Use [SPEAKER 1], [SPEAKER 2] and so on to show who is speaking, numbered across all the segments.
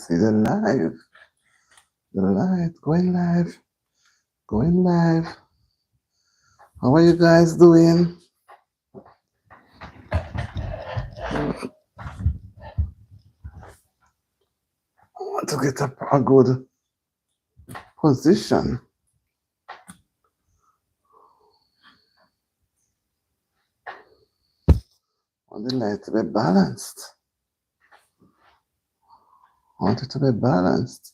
[SPEAKER 1] see the live. The live, going live, going live. How are you guys doing? I want to get a good position. I want the light to be balanced. I want it to be balanced.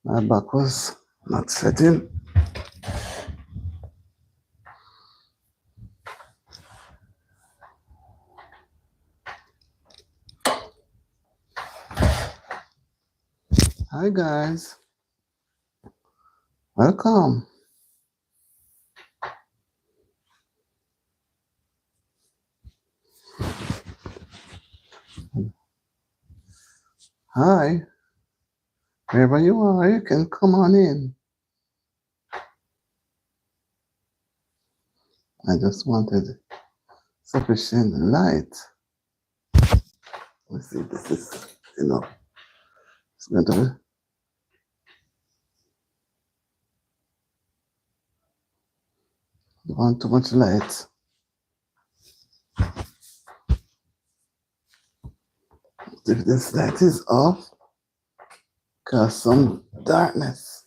[SPEAKER 1] My back was not setting. Hi guys, welcome. Hi, wherever you are, you can come on in. I just wanted sufficient light. Let's see, this is, it's going to be. Don't want too much light. If this light is off, cause some darkness.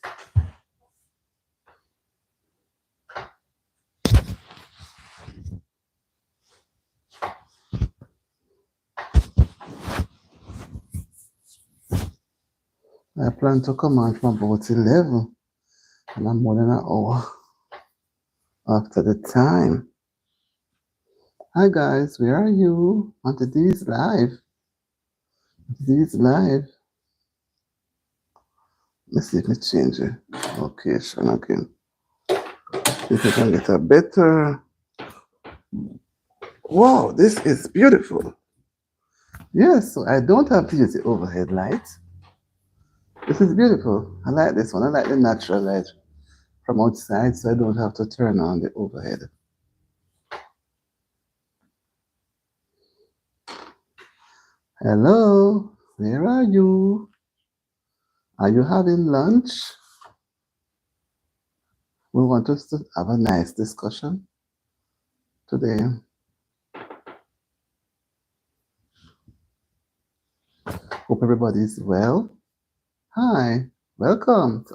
[SPEAKER 1] I plan to come on from about 11, and I'm more than an hour after the time. Hi guys, where are you? Auntie D is live. Auntie D is live. Let's see if we change the location again. If I can get a better. Wow, this is beautiful. Yes, so I don't have to use the overhead light. This is beautiful. I like this one. I like the natural light from outside, so I don't have to turn on the overhead. Hello, where are you? Are you having lunch? We want us to have a nice discussion today. Hope everybody is well. Hi, welcome.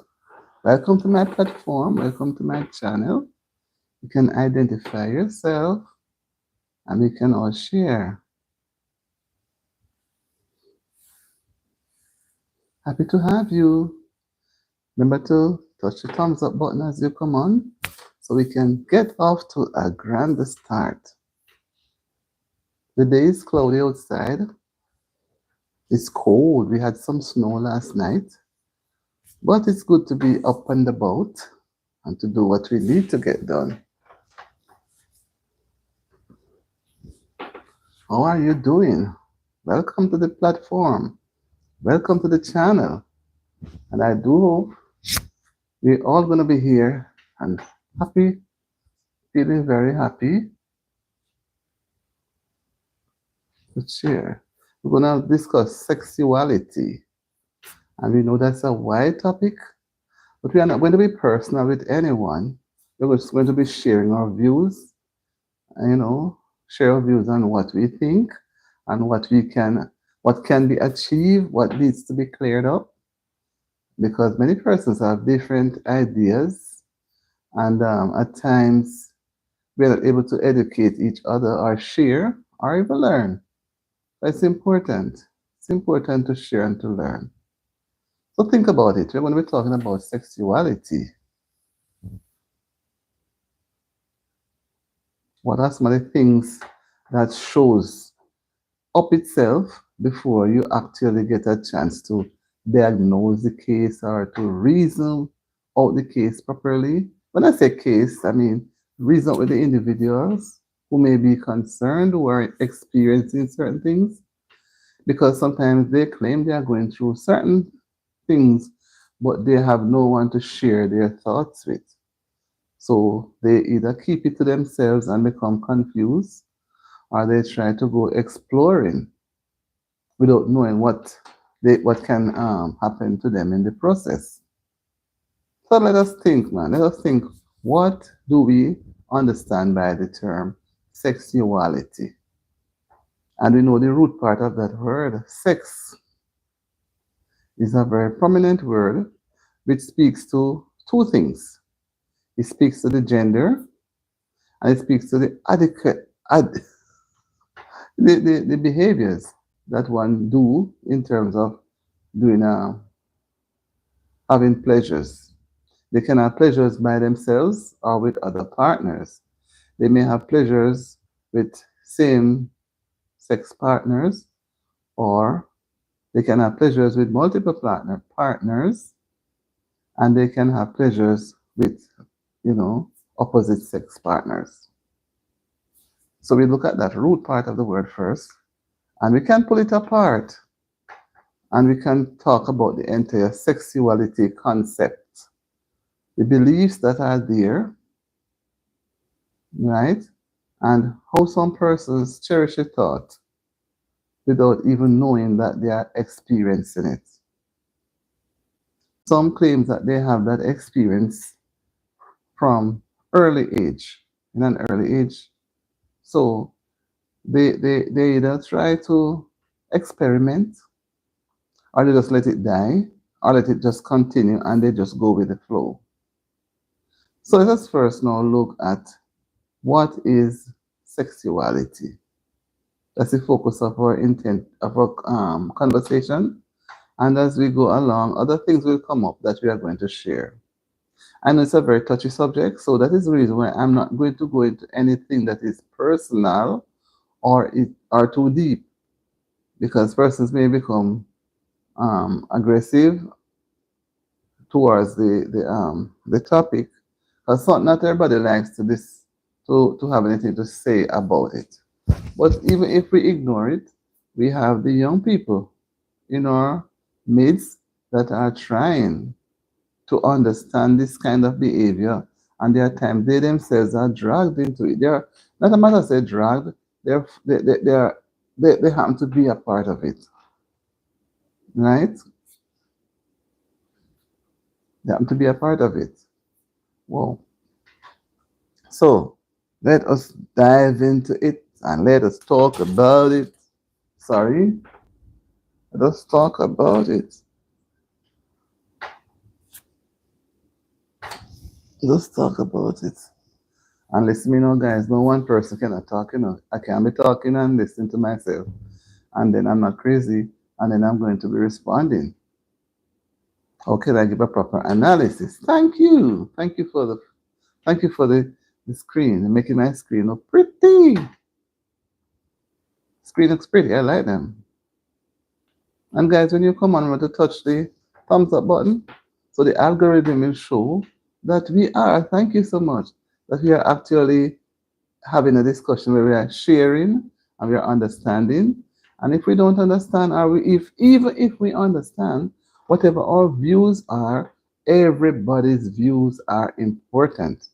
[SPEAKER 1] Welcome to my platform. Welcome to my channel. You can identify yourself and we can all share. Happy to have you. Remember to touch the thumbs up button as you come on so we can get off to a grand start. The day is cloudy outside. It's cold. We had some snow last night. But it's good to be up and about and to do what we need to get done. How are you doing? Welcome to the platform. Welcome to the channel. And I do hope we're all going to be here and happy, feeling very happy to share. We're going to discuss sexuality. And we know that's a wide topic, but we are not going to be personal with anyone. We're just going to be sharing our views, share our views on what we think and what can be achieved, what needs to be cleared up. Because many persons have different ideas, and at times we are not able to educate each other or share or even learn. But it's important. It's important to share and to learn. So think about it. We're going to be talking about sexuality. What are some of the things that shows up itself before you actually get a chance to diagnose the case or to reason out the case properly? When I say case, I mean reason with the individuals who may be concerned, who are experiencing certain things, because sometimes they claim they are going through certain things, but they have no one to share their thoughts with. So they either keep it to themselves and become confused, or they try to go exploring without knowing what what can happen to them in the process. So let us think, man. Let us think. What do we understand by the term sexuality? And we know the root part of that word, sex, is a very prominent word which speaks to two things. It speaks to the gender and it speaks to the adequate the behaviors that one do in terms of doing having pleasures. They can have pleasures by themselves or with other partners. They may have pleasures with same sex partners, or they can have pleasures with multiple partners, and they can have pleasures with, opposite sex partners. So we look at that root part of the word first, and we can pull it apart, and we can talk about the entire sexuality concept, the beliefs that are there, right? And how some persons cherish a thought without even knowing that they are experiencing it. Some claim that they have that experience from early age, in an early age. So they either try to experiment, or they just let it die, or let it just continue and they just go with the flow. So let us first now look at what is sexuality. That's the focus of our intent of our conversation. And as we go along, other things will come up that we are going to share. I know it's a very touchy subject, so that is the reason why I'm not going to go into anything that is personal or too deep, because persons may become aggressive towards the topic, because not everybody likes to have anything to say about it. But even if we ignore it, we have the young people in our midst that are trying to understand this kind of behavior, and there are times they themselves are dragged into it. They are not a matter of say dragged, they're, they are they happen to be a part of it, right? They happen to be a part of it. Whoa. So let us dive into it and let us talk about it. Sorry, let us talk about it. Let's talk about it. And listen, guys, no one person cannot talk, I can't be talking and listening to myself. And then I'm not crazy, and then I'm going to be responding. How can I give a proper analysis? Thank you. Thank you for the screen and making my screen look pretty. Screen looks pretty. I like them. And guys, when you come on, remember to touch the thumbs up button, so the algorithm will show that we are, thank you so much, that we are actually having a discussion where we are sharing and we are understanding. And if we don't understand, even if we understand, whatever our views are, everybody's views are important.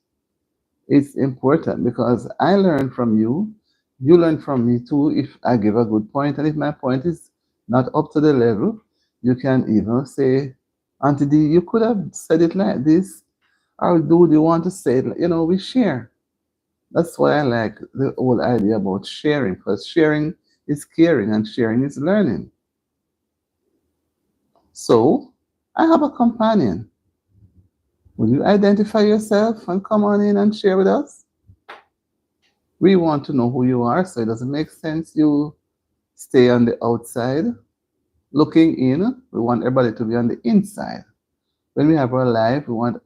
[SPEAKER 1] It's important because I learn from you, you learn from me too. If I give a good point, and if my point is not up to the level, you can even say, Auntie D, you could have said it like this, or do you want to say it? We share. That's why I like the whole idea about sharing, because sharing is caring and sharing is learning. So I have a companion. Will you identify yourself and come on in and share with us? We want to know who you are, so it doesn't make sense you stay on the outside looking in. We want everybody to be on the inside. When we have our life, we want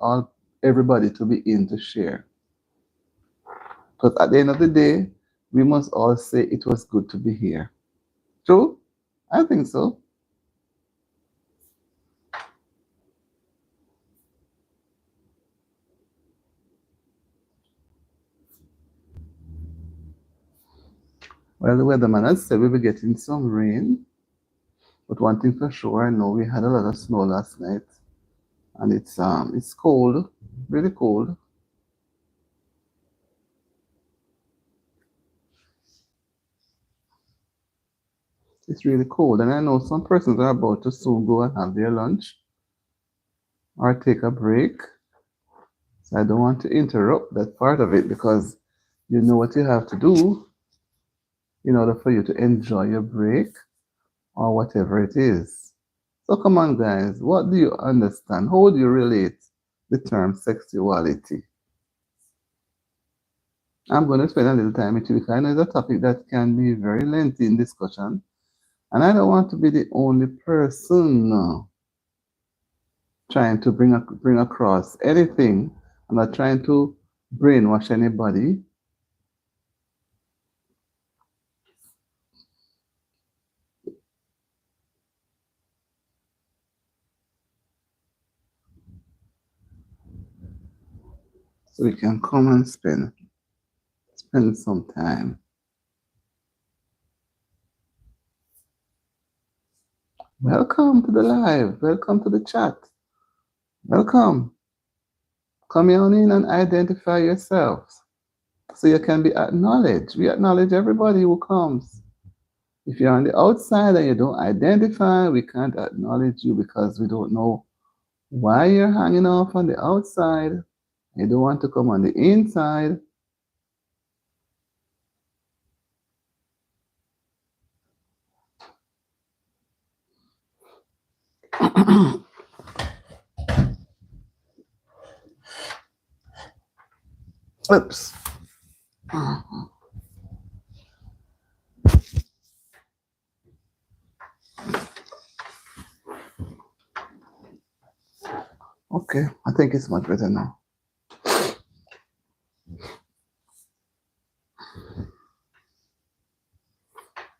[SPEAKER 1] everybody to be in to share. Because at the end of the day, we must all say it was good to be here. True? I think so. Well, the weatherman has said we'll be getting some rain. But one thing for sure, I know we had a lot of snow last night. And it's cold, really cold. It's really cold, and I know some persons are about to soon go and have their lunch or take a break. So I don't want to interrupt that part of it because you know what you have to do in order for you to enjoy your break or whatever it is. So come on, guys, what do you understand? How do you relate the term sexuality? I'm going to spend a little time with you because I know it's a topic that can be very lengthy in discussion, and I don't want to be the only person trying to bring across anything. I'm not trying to brainwash anybody. So we can come and spend some time. Welcome to the live. Welcome to the chat. Welcome. Come on in and identify yourselves so you can be acknowledged. We acknowledge everybody who comes. If you're on the outside and you don't identify, we can't acknowledge you because we don't know why you're hanging off on the outside. You don't want to come on the inside. Oops. Okay, I think it's much better now.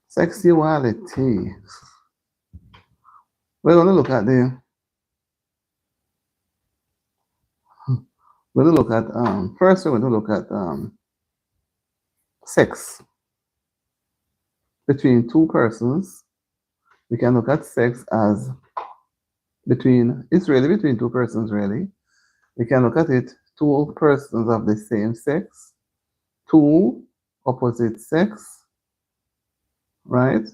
[SPEAKER 1] Sexuality. We're going to look at first we're going to look at sex between two persons. We can look at sex as it's really between two persons, really. We can look at it two persons of the same sex, two opposite sex, right?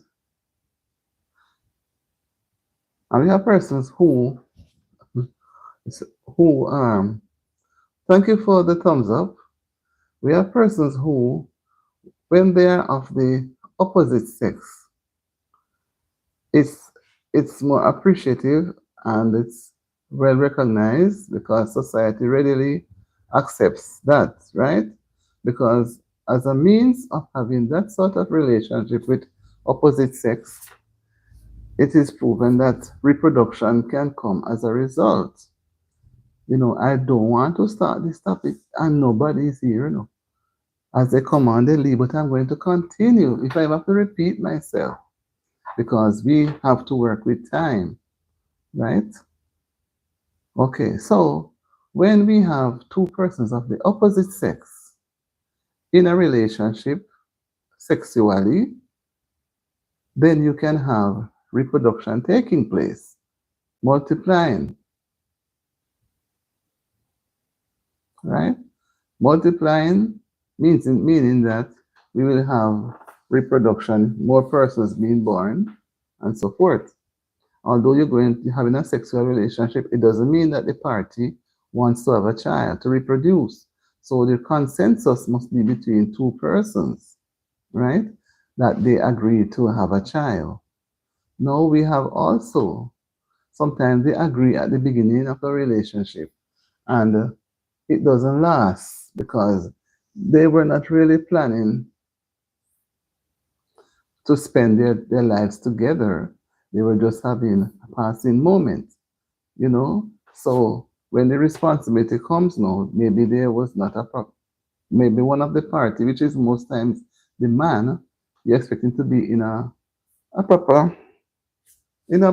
[SPEAKER 1] And we have persons who thank you for the thumbs up. We have persons who, when they are of the opposite sex, it's more appreciative and it's well recognized because society readily accepts that, right? Because as a means of having that sort of relationship with opposite sex, it is proven that reproduction can come as a result. You know, I don't want to start this topic and nobody is here, you know. As they come on, they leave, but I'm going to continue if I have to repeat myself because we have to work with time, right? Okay, so when we have two persons of the opposite sex in a relationship sexually, then you can have reproduction taking place, multiplying, right? Multiplying meaning that we will have reproduction, more persons being born, and so forth. Although you're having a sexual relationship, it doesn't mean that the party wants to have a child, to reproduce. So the consensus must be between two persons, right? That they agree to have a child. Now we have also, sometimes they agree at the beginning of a relationship and it doesn't last because they were not really planning to spend their lives together. They were just having a passing moment, you know. So when the responsibility comes now, maybe there was not maybe one of the party, which is most times the man, you're expecting to be in a proper, when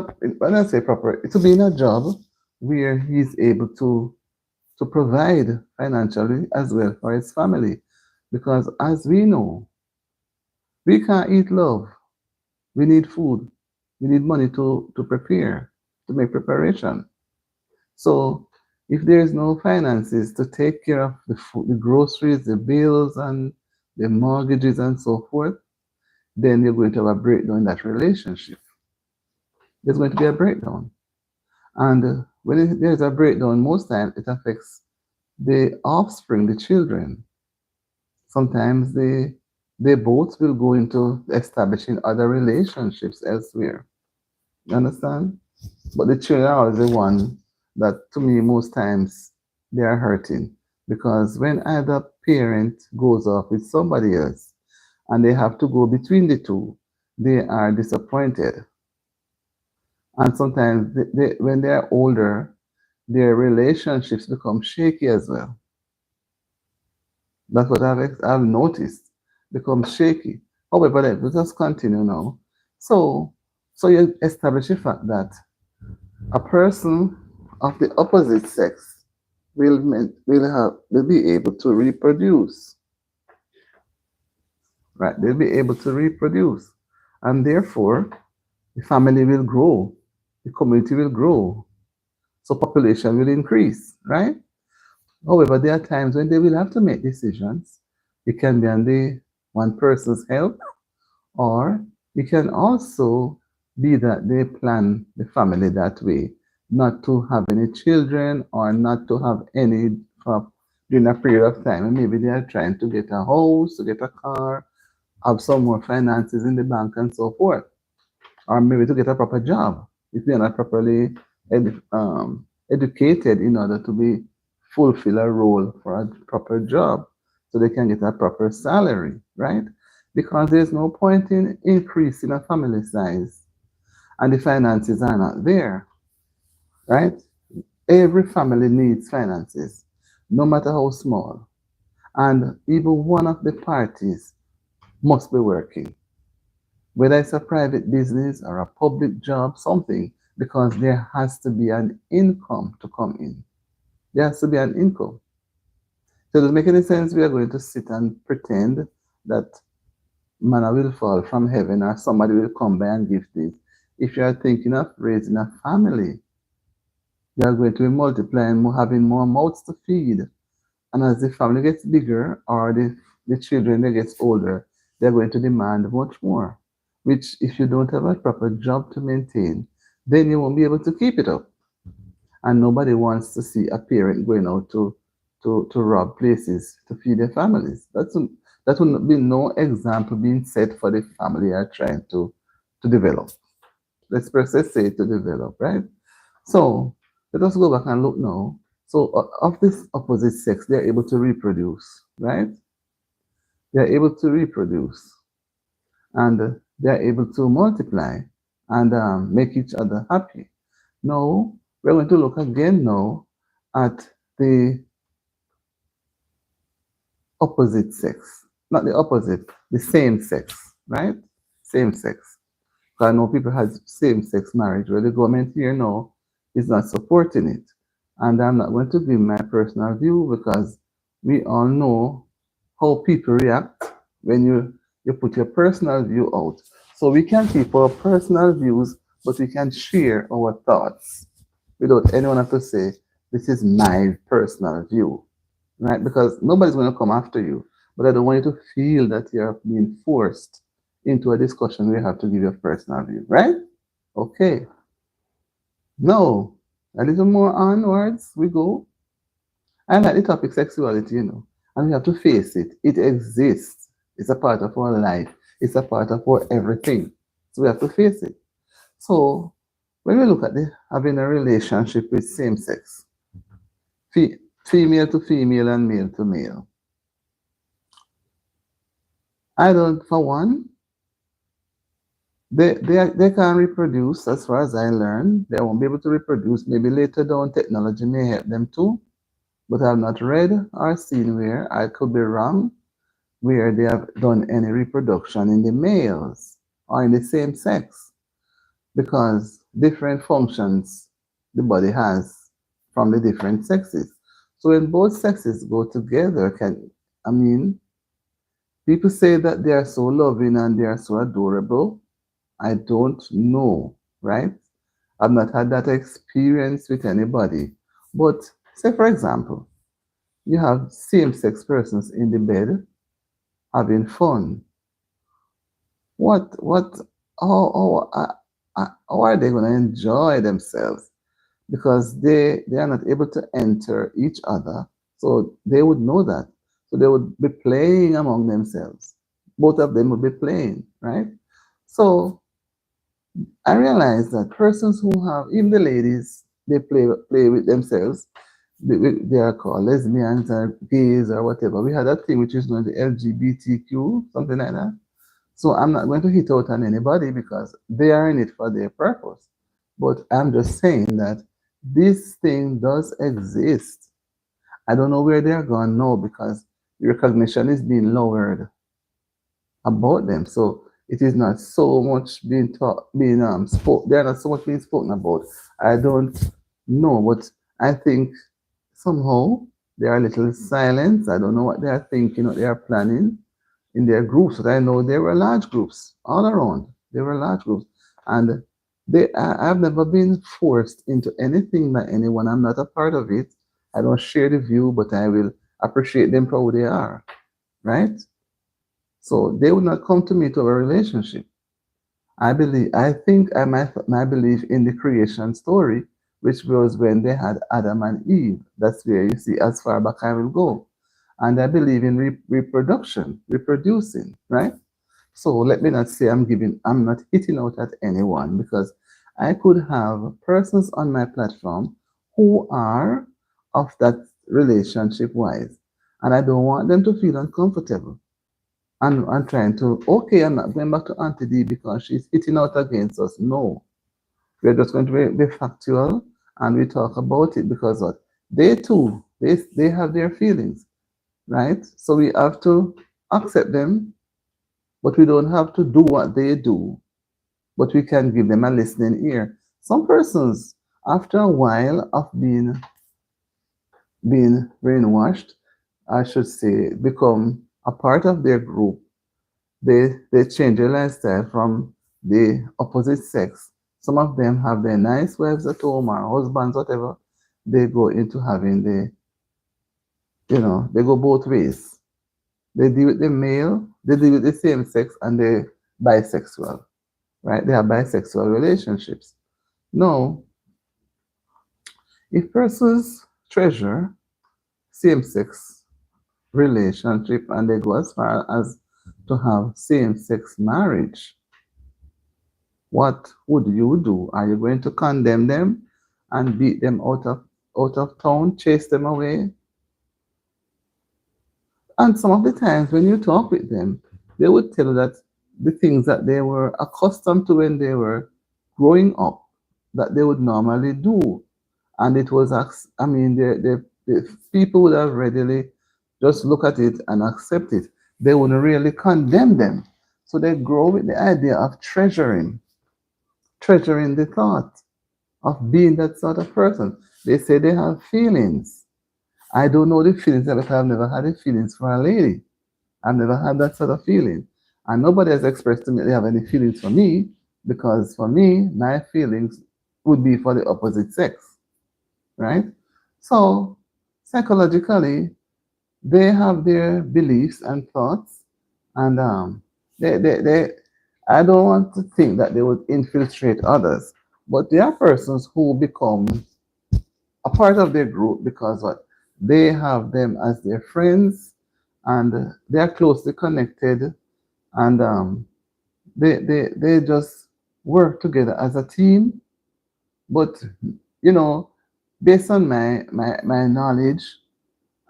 [SPEAKER 1] I say proper, to be in a job where he's able to provide financially as well for his family. Because as we know, we can't eat love. We need food. We need money to prepare, to make preparation. So if there is no finances to take care of the food, the groceries, the bills, and the mortgages and so forth, then you're going to have a breakdown in that relationship. There's going to be a breakdown. And when there's a breakdown, most times it affects the offspring, the children. Sometimes they both will go into establishing other relationships elsewhere. You understand? But the children are always the one that, to me, most times they are hurting because when either parent goes off with somebody else and they have to go between the two, they are disappointed. And sometimes when they are older, their relationships become shaky as well. That's what I've noticed. Become shaky. However, let us continue now. So, so you establish the fact that a person of the opposite sex will be able to reproduce, right? They'll be able to reproduce, and therefore the family will grow, the community will grow, so population will increase, right? However, there are times when they will have to make decisions. It can be on the one person's health, or it can also be that they plan the family that way, not to have any children or not to have any for during a period of time. And maybe they are trying to get a house, to get a car, have some more finances in the bank and so forth, or maybe to get a proper job if they are not properly educated in order to be fulfill a role for a proper job so they can get a proper salary, right? Because there's no point in increasing a family size and the finances are not there, right? Every family needs finances, no matter how small. And even one of the parties must be working, whether it's a private business or a public job, something, because there has to be an income to come in. There has to be an income. So does it make any sense we are going to sit and pretend that manna will fall from heaven or somebody will come by and give this? If you are thinking of raising a family, you are going to be multiplying, having more mouths to feed. And as the family gets bigger or the children they get older, they're going to demand much more. Which if you don't have a proper job to maintain, then you won't be able to keep it up. And nobody wants to see a parent going out to rob places to feed their families. That would be no example being set for the family are trying to develop. Let's per se say to develop, right? So let us go back and look now. So of this opposite sex, they're able to reproduce, right? They're able to reproduce, and they're able to multiply and make each other happy. Now we're going to look again now at the opposite sex, not the opposite, the same sex, right? Same sex. Because I know people have same sex marriage where the government here now is not supporting it. And I'm not going to give my personal view because we all know how people react when you put your personal view out. So we can keep our personal views, but we can share our thoughts without anyone have to say, this is my personal view, right? Because nobody's going to come after you. But I don't want you to feel that you're being forced into a discussion where you have to give your personal view, right? Okay. Now, a little more onwards we go. I like the topic sexuality, and we have to face it. It exists. It's a part of our life. It's a part of our everything. So we have to face it. So when we look at having a relationship with same sex, female to female and male to male, I don't, for one, they can reproduce as far as I learned. They won't be able to reproduce. Maybe later down technology may help them too. But I've not read or seen where, I could be wrong, where they have done any reproduction in the males or in the same sex. Because different functions the body has from the different sexes. So when both sexes go together, people say that they are so loving and they are so adorable. I don't know, right? I've not had that experience with anybody. But say, for example, you have same-sex persons in the bed having fun. what, how are they going to enjoy themselves? Because they are not able to enter each other. So they would know that. So they would be playing among themselves. Both of them would be playing, right? So I realized that persons who have, even the ladies, they play with themselves. They are called lesbians or gays or whatever. We had that thing which is known as the LGBTQ, something like that. So I'm not going to hit out on anybody because they are in it for their purpose. But I'm just saying that this thing does exist. I don't know where they're gone now because the recognition is being lowered about them. So it is not so much being taught, being spoke. They are not so much being spoken about. I don't know, but I think somehow they are a little silent. I don't know what they are thinking, what they are planning in their groups. But I know there were large groups all around. There were large groups, and I've never been forced into anything by anyone. I'm not a part of it. I don't share the view, but I will appreciate them for who they are, right? So they would not come to me to have a relationship. I think my belief in the creation story, which was when they had Adam and Eve. That's where you see as far back I will go. And I believe in reproduction, reproducing, right? So let me not say I'm not hitting out at anyone because I could have persons on my platform who are of that relationship wise. And I don't want them to feel uncomfortable. And I'm trying to, okay, I'm not going back to Auntie D because she's hitting out against us. No, we're just going to be factual and we talk about it because what? They too, they have their feelings, right? So we have to accept them, but we don't have to do what they do, but we can give them a listening ear. Some persons, after a while of being brainwashed, I should say, become a part of their group. They change their lifestyle from the opposite sex. Some of them have their nice wives at home or husbands, whatever. They go into having they go both ways. They deal with the male, they deal with the same sex, and they bisexual, right? They have bisexual relationships. No, if persons treasure same-sex relationship and they go as far as to have same-sex marriage, what would you do? Are you going to condemn them and beat them out of town, chase them away? And some of the times when you talk with them, they would tell you that the things that they were accustomed to when they were growing up, that they would normally do. And it was, I mean, the people would have readily just look at it and accept it. They wouldn't really condemn them. So they grow with the idea of treasuring the thought of being that sort of person. They say they have feelings. I don't know the feelings because I've never had the feelings for a lady. I've never had that sort of feeling. And nobody has expressed to me they have any feelings for me because for me, my feelings would be for the opposite sex, right? So psychologically, they have their beliefs and thoughts, and they I don't want to think that they would infiltrate others, but there are persons who become a part of their group because what they have them as their friends and they are closely connected and they just work together as a team. But you know, based on my knowledge,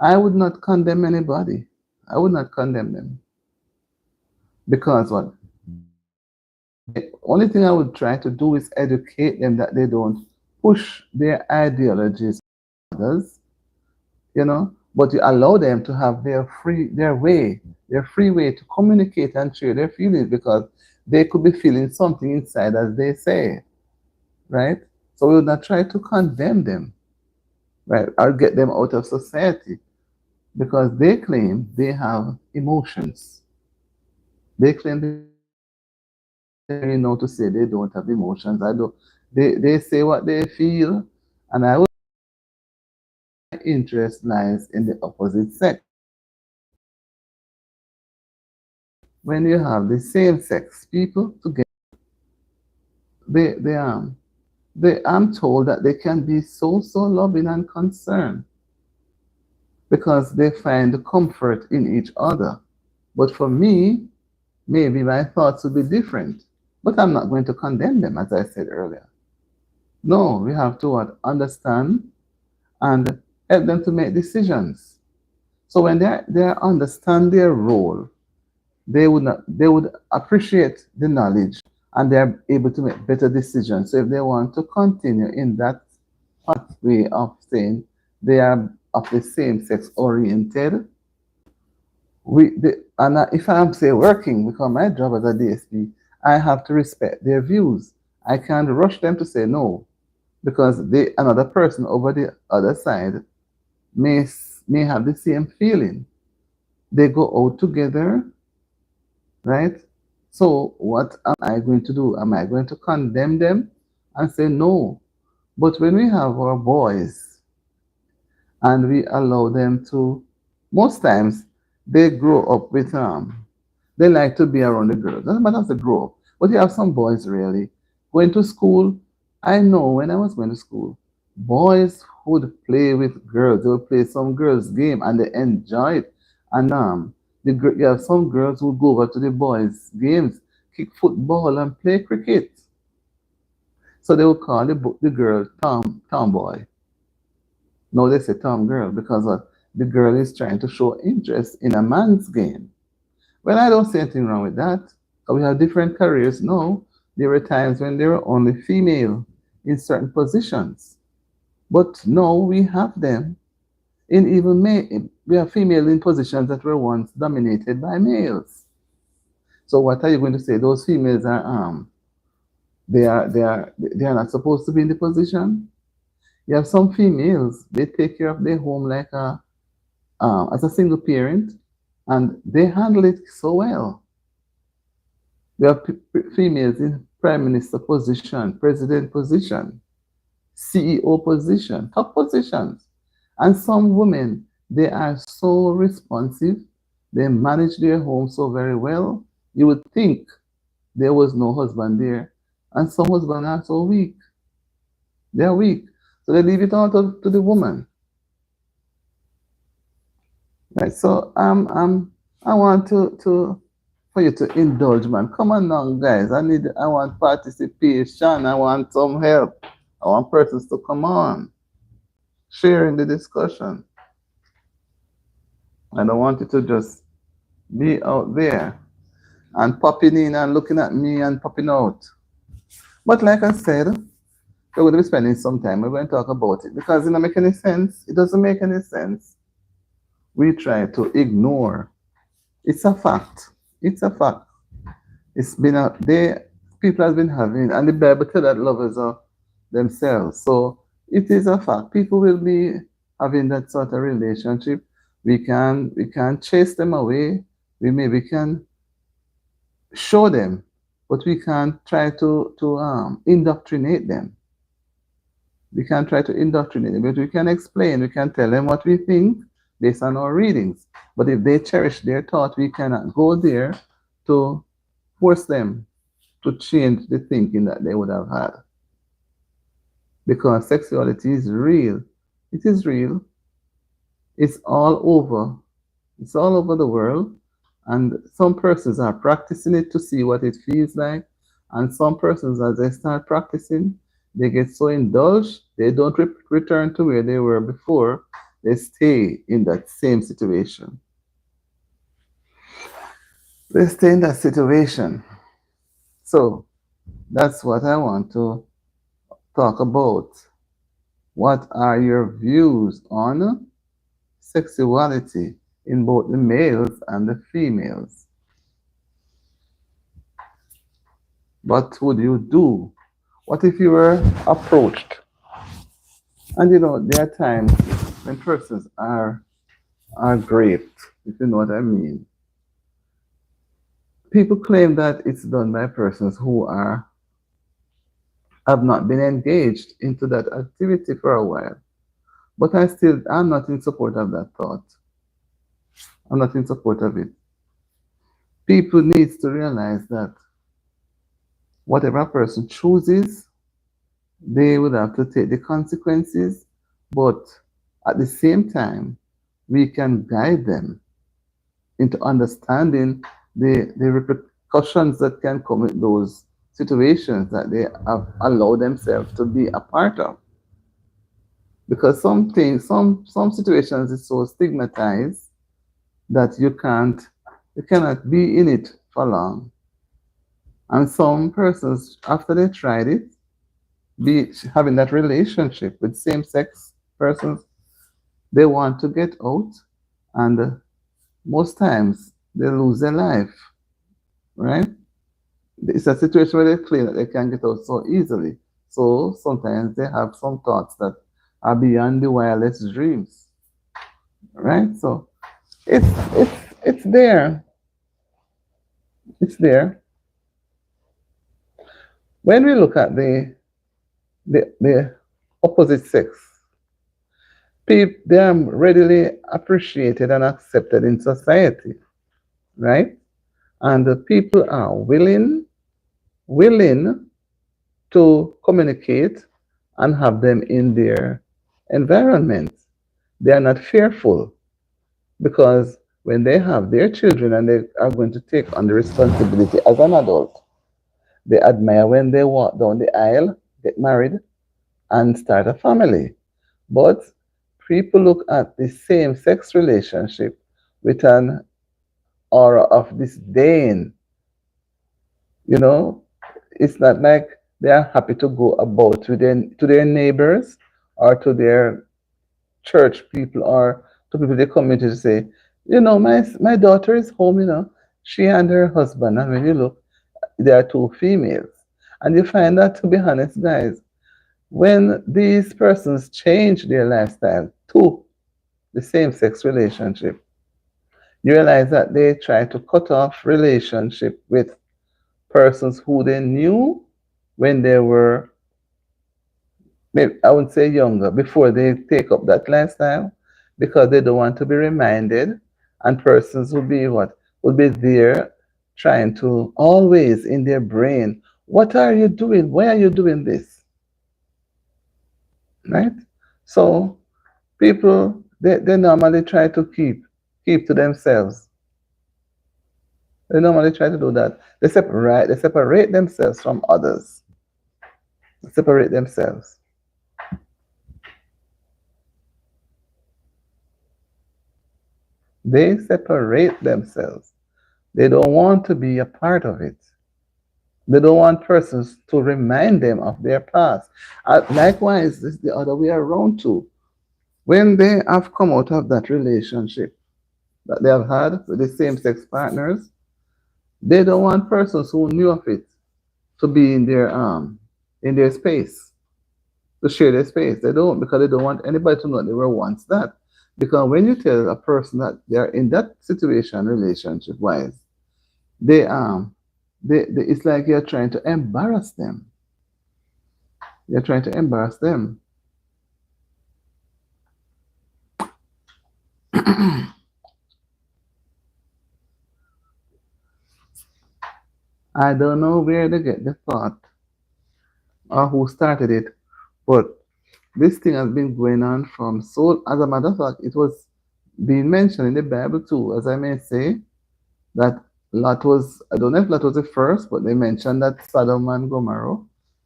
[SPEAKER 1] I would not condemn anybody. I would not condemn them because what the only thing I would try to do is educate them that they don't push their ideologies on others, but you allow them to have their free way to communicate and share their feelings because they could be feeling something inside as they say, right? So we would not try to condemn them, right, or get them out of society because they claim they have emotions. They claim they have emotions. I don't really know to say they don't have emotions. I don't. They say what they feel, and I would my interest lies in the opposite sex. when you have the same sex people together, they they um I'm told that they can be so loving and concerned because they find comfort in each other. But for me, maybe my thoughts would be different. But I'm not going to condemn them, as I said earlier. No, we have to what, understand and help them to make decisions. So when they understand their role, they would appreciate the knowledge and they're able to make better decisions. So if they want to continue in that pathway of saying they are of the same sex oriented, if I'm say working, because my job as a DSP, I have to respect their views. I can't rush them to say no because another person over the other side may have the same feeling. They go out together, right? So what am I going to do? Am I going to condemn them and say no? But when we have our boys and we allow them to, most times they grow up with they like to be around the girls. Doesn't matter if they grow up. But you have some boys really going to school. I know when I was going to school, boys would play with girls. They would play some girls' game and they enjoy it. And you have some girls who go over to the boys' games, kick football and play cricket. So they would call the girl tomboy. No, they say Tom girl because the girl is trying to show interest in a man's game. Well, I don't see anything wrong with that. We have different careers. No, there were times when there were only female in certain positions. But no, we have them in even we have female in positions that were once dominated by males. So what are you going to say? Those females are they are not supposed to be in the position. You have some females, they take care of their home like as a single parent, and they handle it so well. We have females in prime minister position, president position, CEO position, top positions. And some women, they are so responsive, they manage their home so very well. You would think there was no husband there. And some husbands are so weak. They are weak. So they leave it all to the woman. Right. So I want to for you to indulge, man. Come on now, guys. I want participation. I want some help. I want persons to come on, share in the discussion. I don't want you to just be out there and popping in and looking at me and popping out. But like I said, we're going to be spending some time. We're going to talk about it because it doesn't make any sense. It doesn't make any sense. We try to ignore. It's a fact. It's a fact. It's been a day people have been having, and the Bible tells that lovers are themselves. So it is a fact. People will be having that sort of relationship. We can chase them away. We maybe can show them, but we can't try to indoctrinate them. We can't try to indoctrinate them, but we can explain. We can tell them what we think based on our readings. But if they cherish their thought, we cannot go there to force them to change the thinking that they would have had. Because sexuality is real. It is real. It's all over. It's all over the world. And some persons are practicing it to see what it feels like. And some persons, as they start practicing, they get so indulged, they don't return to where they were before. They stay in that same situation. They stay in that situation. So that's what I want to talk about. What are your views on sexuality in both the males and the females? What would you do? What if you were approached? And there are times when persons are raped, if you know what I mean. People claim that it's done by persons who have not been engaged into that activity for a while. But I'm not in support of that thought. I'm not in support of it. people needs to realize that whatever a person chooses, they would have to take the consequences, but at the same time, we can guide them into understanding the repercussions that can come with those situations that they have allowed themselves to be a part of. Because some things, some situations is so stigmatized that you cannot be in it for long. And some persons, after they tried it, be having that relationship with same-sex persons, they want to get out, and most times they lose their life, right? It's a situation where they claim that they can get out so easily. So sometimes they have some thoughts that are beyond the wildest dreams, right? So it's it's it's there. It's there. When we look at the opposite sex, people they are readily appreciated and accepted in society, right? And the people are willing to communicate and have them in their environment. They are not fearful because when they have their children and they are going to take on the responsibility as an adult, they admire when they walk down the aisle, get married, and start a family. But people look at the same sex relationship with an aura of disdain. You know, it's not like they are happy to go about to their neighbors or to their church people or to people in the community to say, my daughter is home, she and her husband. And when you look, there are two females. And you find that, to be honest, guys, when these persons change their lifestyle to the same sex relationship, you realize that they try to cut off relationship with persons who they knew when they were, maybe I would say younger, before they take up that lifestyle, because they don't want to be reminded, and persons will be what? Will be there trying to always in their brain, what are you doing? Why are you doing this? Right? So people they normally try to keep to themselves. They normally try to do that. They separate themselves from others. They separate themselves. They separate themselves. They don't want to be a part of it. They don't want persons to remind them of their past. Likewise, it's the other way around too. When they have come out of that relationship that they have had with the same-sex partners, they don't want persons who knew of it to be in their space, to share their space. They don't, because they don't want anybody to know they were once that. Because when you tell a person that they are in that situation, relationship wise, they it's like you're trying to embarrass them. You're trying to embarrass them. I don't know where they get the thought or who started it, but this thing has been going on from so. As a matter of fact, it was being mentioned in the Bible too, as I may say, that Lot was. I don't know if Lot was the first, but they mentioned that Sodom and Gomorrah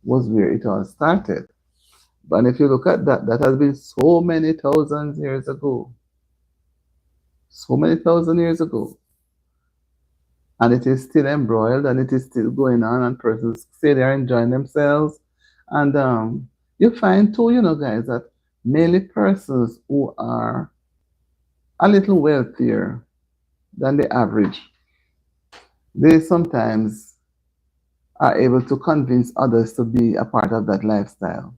[SPEAKER 1] was where it all started. But if you look at that, that has been so many thousands years ago. So many thousand years ago. And it is still embroiled and it is still going on, and persons say they're enjoying themselves. And you find too, guys, that mainly persons who are a little wealthier than the average, they sometimes are able to convince others to be a part of that lifestyle.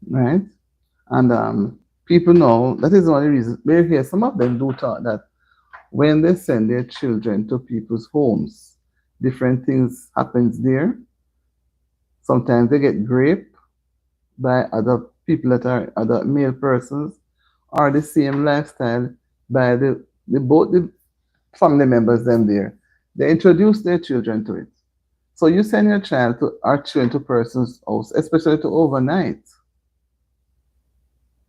[SPEAKER 1] Right? And people know that is the only reason. They hear some of them do talk that when they send their children to people's homes, different things happens there. Sometimes they get raped by other people that are other male persons, or the same lifestyle by the both family members them there. They introduce their children to it. So you send your child to our children to person's house, especially to overnight.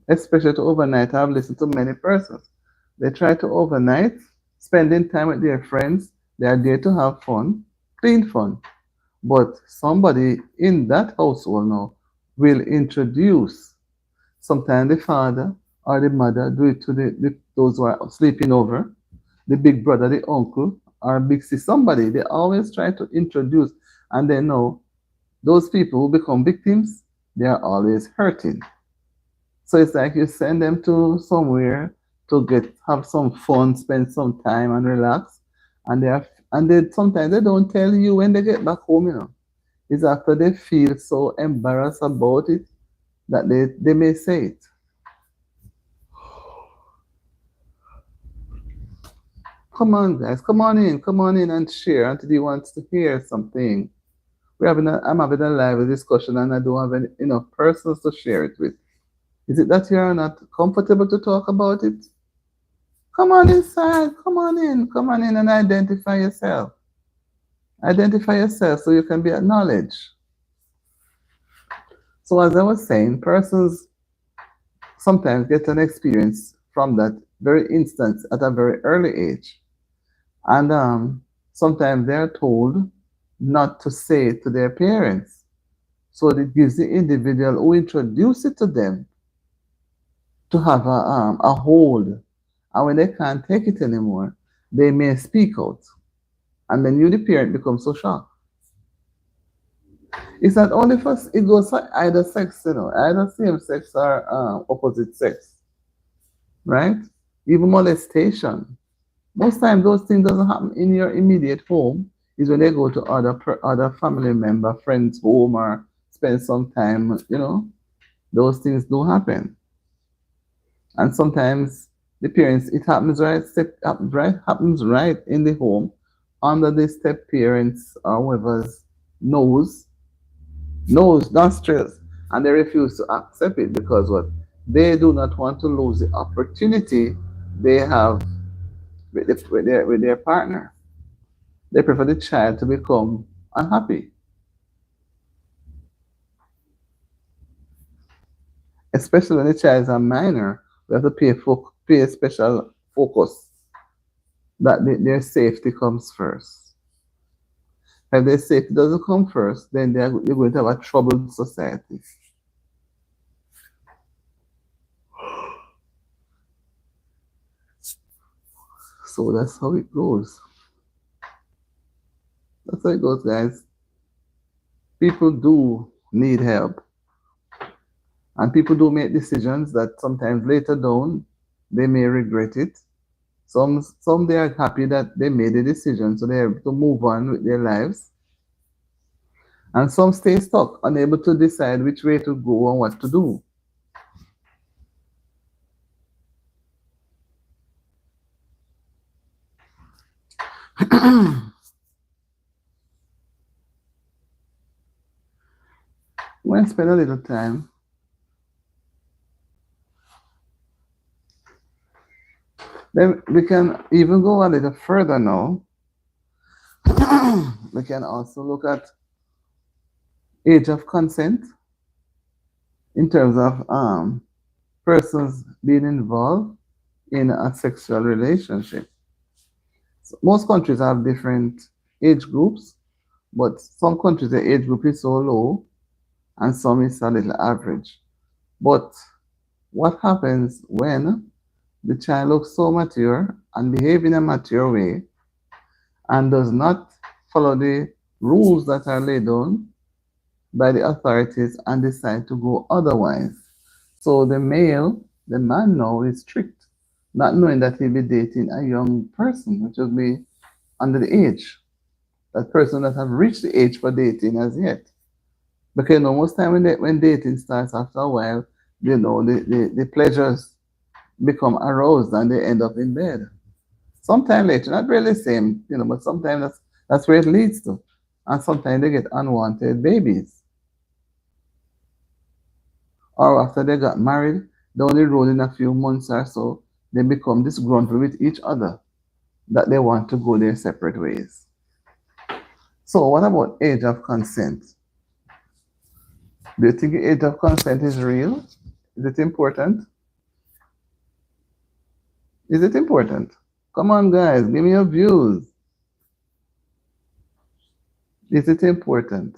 [SPEAKER 1] Especially to overnight. I've listened to many persons. They try to overnight, spending time with their friends. They are there to have fun, clean fun. But somebody in that household now will introduce. Sometimes the father or the mother do it to those who are sleeping over, the big brother, the uncle, or big sister, somebody. They always try to introduce, and they know those people who become victims, they are always hurting. So it's like you send them to somewhere to have some fun, spend some time and relax. And they sometimes they don't tell you when they get back home, It's after they feel so embarrassed about it that they may say it. Come on, guys, come on in and share. Auntie D wants to hear something. I'm having a live discussion and I don't have any, enough persons to share it with. Is it that you're not comfortable to talk about it? Come on inside, come on in and identify yourself. Identify yourself so you can be acknowledged. So as I was saying, persons sometimes get an experience from that very instance at a very early age. And sometimes they're told not to say it to their parents. So it gives the individual who introduced it to them to have a hold. And when they can't take it anymore, they may speak out. And then you, the parent, become so shocked. It's not only for, it goes for either sex, either same sex or opposite sex, right? Even molestation. Most times those things doesn't happen in your immediate home. Is when they go to other family member, friends' home or spend some time, those things do happen. And sometimes the parents, it happens happens right in the home, under the step parents or whoever's nose, nostrils, and they refuse to accept it because what? They do not want to lose the opportunity they have with their partner. They prefer the child to become unhappy. Especially when the child is a minor, we have to pay special focus that their safety comes first. If their safety doesn't come first, then they're going to have a troubled society. So that's how it goes. That's how it goes, guys. People do need help. And people do make decisions that sometimes later down they may regret it. Some they are happy that they made a decision, so they have to move on with their lives. And some stay stuck, unable to decide which way to go and what to do. We'll spend a little time. Then we can even go a little further now. We can also look at age of consent in terms of persons being involved in a sexual relationship. So most countries have different age groups, but some countries the age group is so low and some is a little average. But what happens when the child looks so mature and behave in a mature way and does not follow the rules that are laid down by the authorities and decide to go otherwise? So the man now is strict, not knowing that he'll be dating a young person, which will be under the age. That person that have reached the age for dating as yet. Because most time when dating starts, after a while, the pleasures become aroused and they end up in bed. Sometime later, not really the same, but sometimes that's where it leads to. And sometimes they get unwanted babies. Or after they got married, down the road in a few months or so, they become disgruntled with each other. that they want to go their separate ways. So what about age of consent? Do you think the age of consent is real? Is it important? Is it important? Come on, guys, give me your views. Is it important?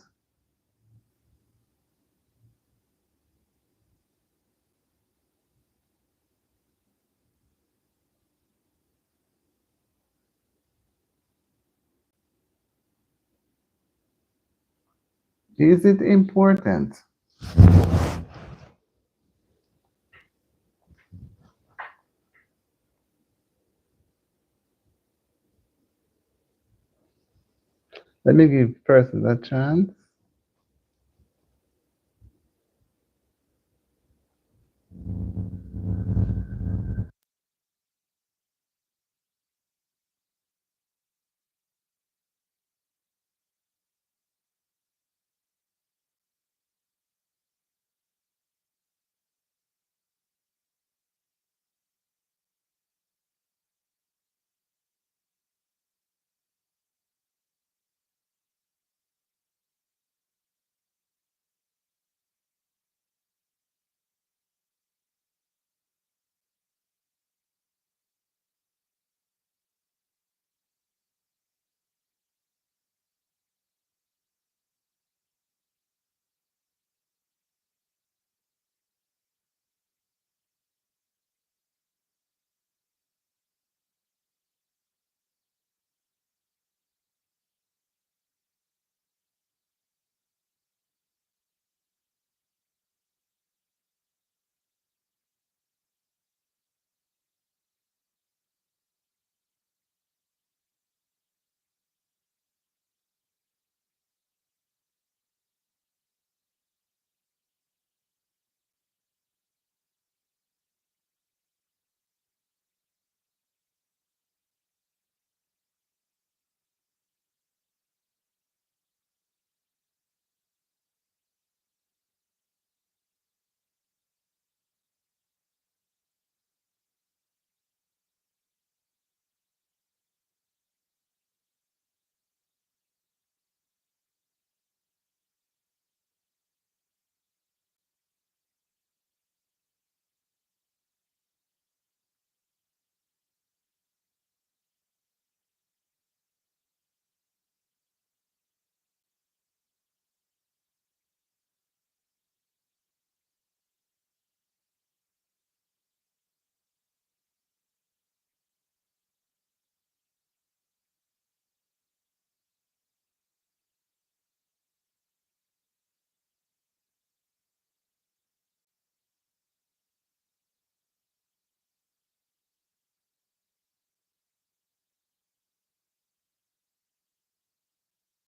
[SPEAKER 1] Is it important? Let me give persons a chance.